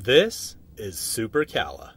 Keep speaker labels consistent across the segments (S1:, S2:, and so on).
S1: This is Super Cala.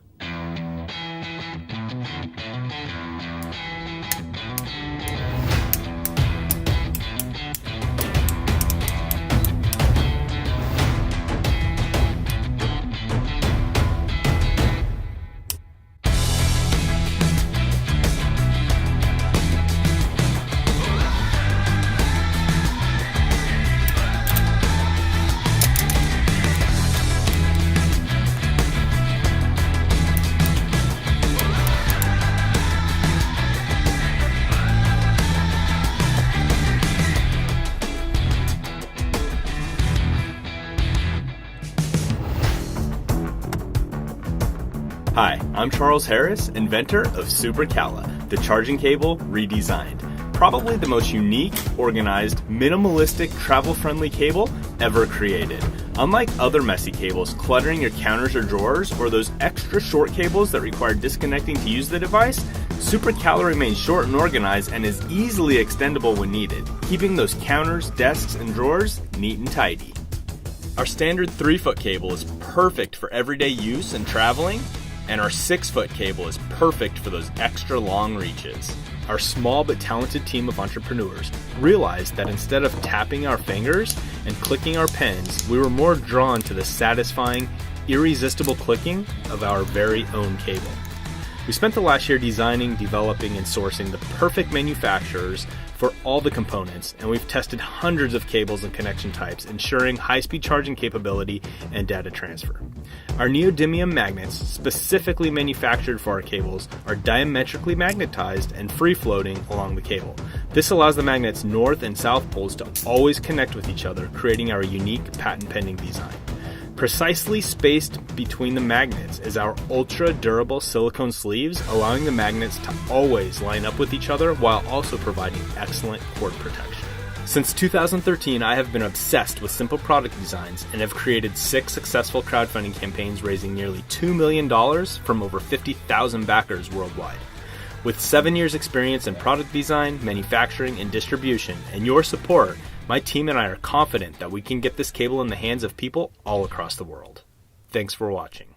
S1: Hi, I'm Charles Harris, inventor of Super Cala, the charging cable redesigned. Probably the most unique, organized, minimalistic, travel-friendly cable ever created. Unlike other messy cables cluttering your counters or drawers, or those extra short cables that require disconnecting to use the device, Super Cala remains short and organized and is easily extendable when needed, keeping those counters, desks, and drawers neat and tidy. Our standard 3-foot cable is perfect for everyday use and traveling, and our 6-foot cable is perfect for those extra long reaches. Our small but talented team of entrepreneurs realized that instead of tapping our fingers and clicking our pens, we were more drawn to the satisfying, irresistible clicking of our very own cable. We spent the last year designing, developing, and sourcing the perfect manufacturers for all the components, and we've tested hundreds of cables and connection types, ensuring high-speed charging capability and data transfer. Our neodymium magnets, specifically manufactured for our cables, are diametrically magnetized and free-floating along the cable. This allows the magnet's north and south poles to always connect with each other, creating our unique patent-pending design. Precisely spaced between the magnets is our ultra-durable silicone sleeves, allowing the magnets to always line up with each other while also providing excellent cord protection. Since 2013, I have been obsessed with simple product designs and have created 6 successful crowdfunding campaigns raising nearly $2 million from over 50,000 backers worldwide. With 7 years experience in product design, manufacturing, and distribution, and your support, my team and I are confident that we can get this cable in the hands of people all across the world. Thanks for watching.